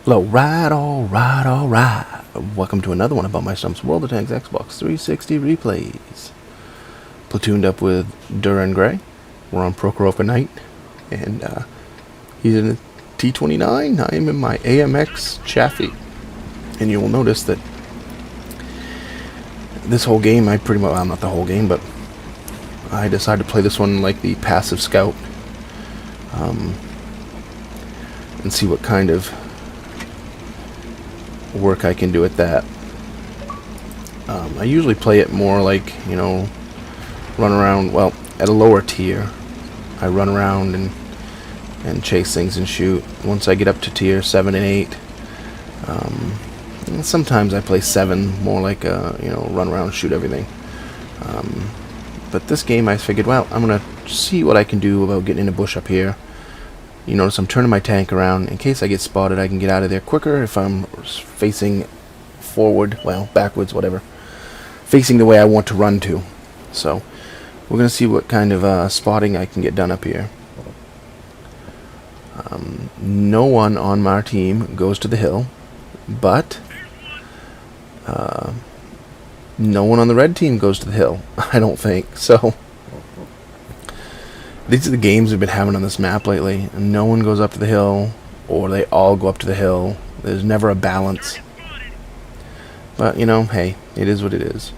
Hello, right, alright, alright. Welcome to another one of BumpmyStump's World of Tanks Xbox 360 replays. Platooned up with Duran Gray. We're on Prokhorovka night, and he's in a T-29. I am in my AMX Chaffee. And you will notice that this whole game, I pretty much, well, not the whole game, but I decided to play this one like the passive scout. And see what kind of work I can do at that. I usually play it more like, you know, run around, well, at a lower tier. I run around and chase things and shoot. Once I get up to tier 7 and 8, and sometimes I play 7, more like a, you know, run around, shoot everything. But this game I figured, well, I'm going to see what I can do about getting in a bush up here. You notice I'm turning my tank around. In case I get spotted, I can get out of there quicker if I'm facing forward, well, backwards, whatever. Facing the way I want to run to. So, we're going to see what kind of spotting I can get done up here. No one on my team goes to the hill, but no one on the red team goes to the hill, I don't think. So, these are the games we've been having on this map lately. No one goes up to the hill, or they all go up to the hill. There's never a balance. But, you know, hey, it is what it is.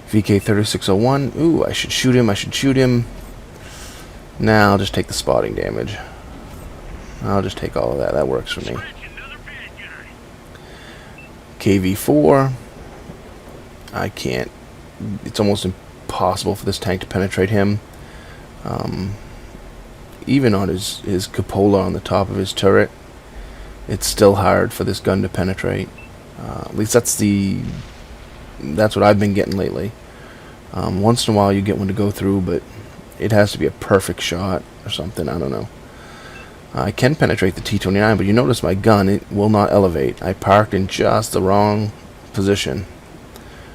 VK3601. Ooh, I should shoot him. Nah, I'll just take the spotting damage. I'll just take all of that. That works for me. KV4. I can't. It's almost impossible for this tank to penetrate him. Even on his cupola on the top of his turret, it's still hard for this gun to penetrate. At least that's what I've been getting lately. Once in a while you get one to go through, but it has to be a perfect shot or something. I don't know. I can penetrate the T-29, but you notice my gun, it will not elevate. I parked in just the wrong position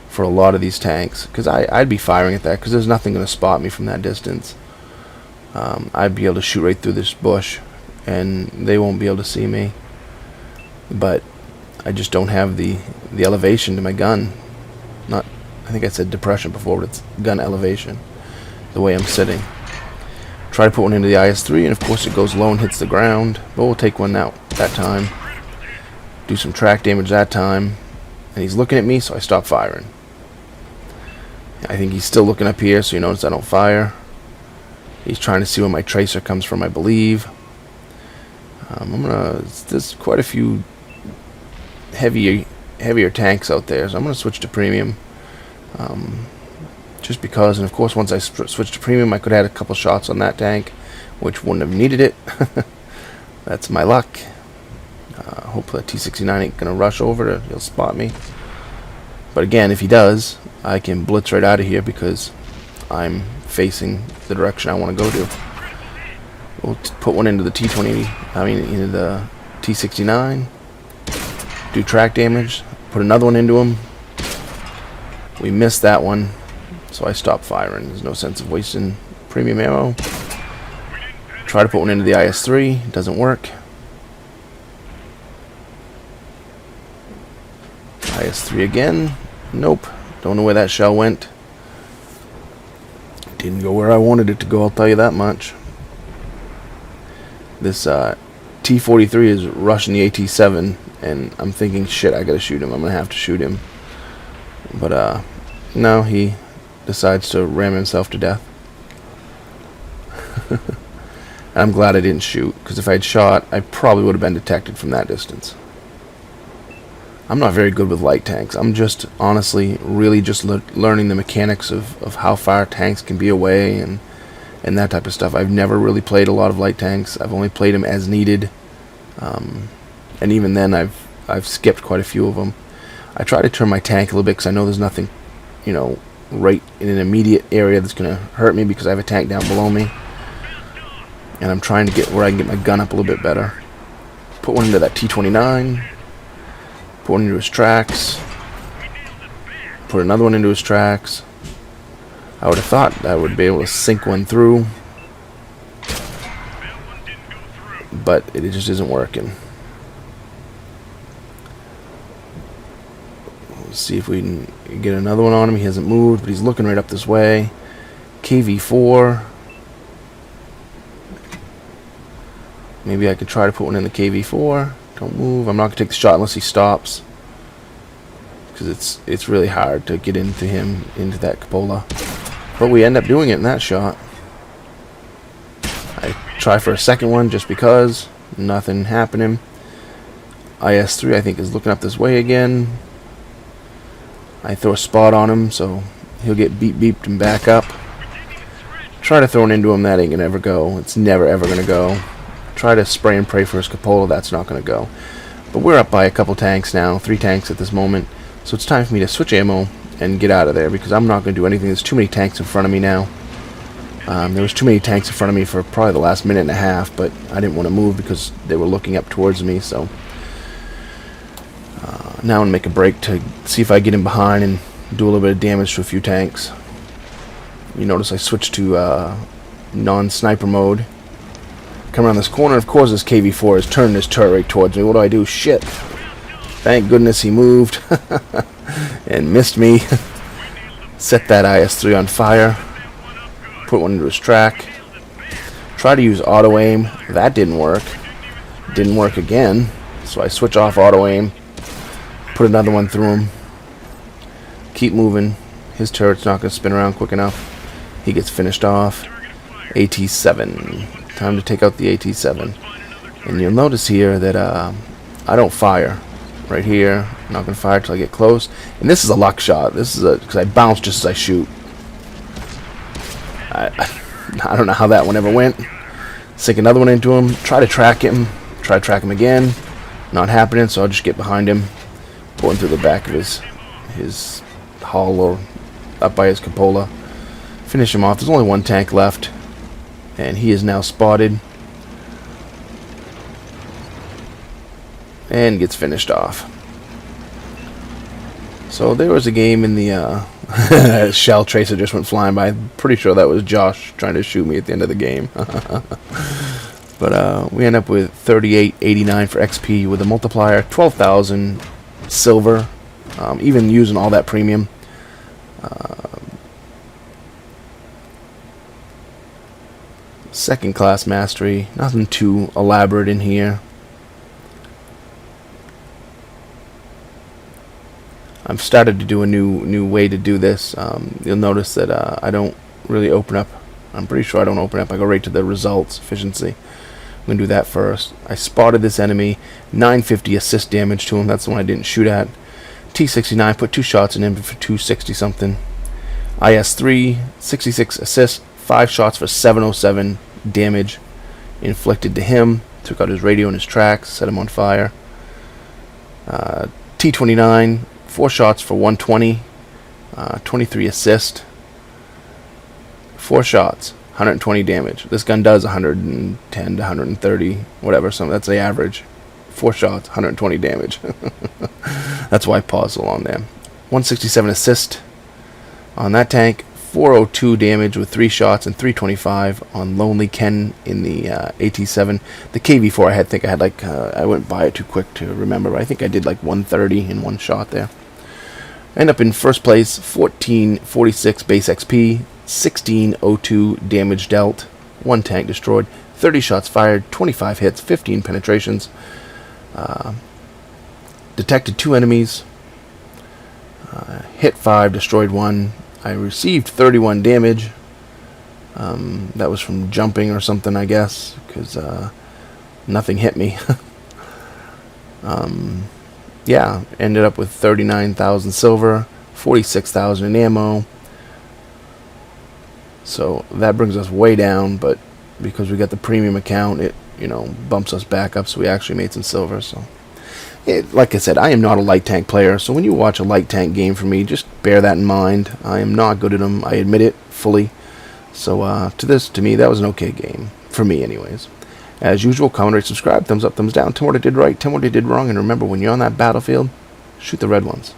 for a lot of these tanks, because I'd be firing at that, because there's nothing going to spot me from that distance. I'd be able to shoot right through this bush, and they won't be able to see me. But I just don't have the elevation to my gun. Not, I think I said depression before, but it's gun elevation. The way I'm sitting. Try to put one into the IS-3, and of course it goes low and hits the ground. But we'll take one out that time. Do some track damage that time. And he's looking at me, so I stop firing. I think he's still looking up here, so you notice I don't fire. He's trying to see where my tracer comes from, I believe. There's quite a few heavier tanks out there, so I'm gonna switch to premium. Just because, and of course once I switch to premium, I could have had a couple shots on that tank, which wouldn't have needed it. That's my luck. Hopefully that T-69 ain't gonna rush over, he'll spot me. But again, if he does, I can blitz right out of here because I'm facing the direction I want to go to. We'll put one into the into the T-69. Do track damage. Put another one into him. We missed that one, so I stopped firing. There's no sense of wasting premium ammo. Try to put one into the IS-3. Doesn't work. IS-3 again. Nope. Don't know where that shell went. Didn't go where I wanted it to go, I'll tell you that much. This T-43 is rushing the AT-7, and I'm thinking, shit, I gotta shoot him. I'm gonna have to shoot him. But, no, he decides to ram himself to death. I'm glad I didn't shoot, because if I'd shot, I probably would have been detected from that distance. I'm not very good with light tanks. I'm just, honestly, really just learning the mechanics of how far tanks can be away and that type of stuff. I've never really played a lot of light tanks. I've only played them as needed. And even then, I've skipped quite a few of them. I try to turn my tank a little bit because I know there's nothing, you know, right in an immediate area that's going to hurt me because I have a tank down below me. And I'm trying to get where I can get my gun up a little bit better. Put one into that T-29. Put one into his tracks. Put another one into his tracks. I would have thought I would be able to sink one through. But it just isn't working. see if we can get another one on him. He hasn't moved, but he's looking right up this way. KV4. Maybe I could try to put one in the KV4. Don't move. I'm not gonna take the shot unless he stops, because it's really hard to get into him, into that cupola. But we end up doing it in that shot. I try for a second one just because. Nothing happening. IS-3 I think is looking up this way again. I throw a spot on him, so he'll get beeped and back up. Try to throw it into him. That ain't gonna ever go. It's never ever gonna go. Try to spray and pray for his cupola. That's not gonna go. But we're up by a couple tanks now, 3 tanks at this moment. So it's time for me to switch ammo and get out of there, because I'm not gonna do anything. There's too many tanks in front of me now. There was too many tanks in front of me for probably the last minute and a half, but I didn't want to move because they were looking up towards me. So now I'm going to make a break to see if I get in behind and do a little bit of damage to a few tanks. You notice I switched to non-sniper mode. Come around this corner. Of course this KV4 is turning his turret right towards me. What do I do? Shit. Thank goodness he moved and missed me. Set that IS-3 on fire. Put one into his track. Try to use auto aim. That didn't work. Didn't work again. So I switch off auto aim. Put another one through him. Keep moving. His turret's not going to spin around quick enough. He gets finished off. AT-7. Time to take out the AT-7. And you'll notice here that I don't fire. Right here. I'm not going to fire until I get close. And this is a luck shot. This is because I bounce just as I shoot. I don't know how that one ever went. Sink another one into him. Try to track him. Try to track him again. Not happening, so I'll just get behind him. Put him through the back of his hull or up by his cupola. Finish him off. There's only 1 tank left. And he is now spotted. And gets finished off. So there was a game in the shell tracer just went flying by. I'm pretty sure that was Josh trying to shoot me at the end of the game. But we end up with 3889 for XP with a multiplier, 12,000 silver, even using all that premium. Second class mastery, nothing too elaborate in here. I've started to do a new way to do this. You'll notice that I don't really open up. I'm pretty sure I don't open up. I go right to the results, efficiency. I'm going to do that first. I spotted this enemy, 950 assist damage to him. That's the one I didn't shoot at. T69, put 2 shots in him for 260 something. IS-3, 66 assist, 5 shots for 707 damage inflicted to him. Took out his radio and his tracks, set him on fire. T29, 4 shots for 120, 23 assist, 4 shots, 120 damage. This gun does 110 to 130, whatever. So that's the average. 4 shots, 120 damage. That's why I paused so long there. 167 assist on that tank. 402 damage with 3 shots and 325 on Lonely Ken in the AT-7. The KV-4 I think I had like I went by it too quick to remember, but I think I did like 130 in 1 shot there. End up in first place, 1446 base XP, 1602 damage dealt, 1 tank destroyed, 30 shots fired, 25 hits, 15 penetrations. Detected 2 enemies, hit 5, destroyed 1. I received 31 damage. That was from jumping or something, I guess, because nothing hit me. Yeah, ended up with 39,000 silver, 46,000 in ammo. So that brings us way down, but because we got the premium account, it bumps us back up, so we actually made some silver. So like I said, I am not a light tank player, so when you watch a light tank game from me, just bear that in mind. I am not good at them. I admit it fully. So to me, that was an okay game for me, anyways. As usual, comment, rate, subscribe, thumbs up, thumbs down. Tell me what I did right, tell me what I did wrong, and remember, when you're on that battlefield, shoot the red ones.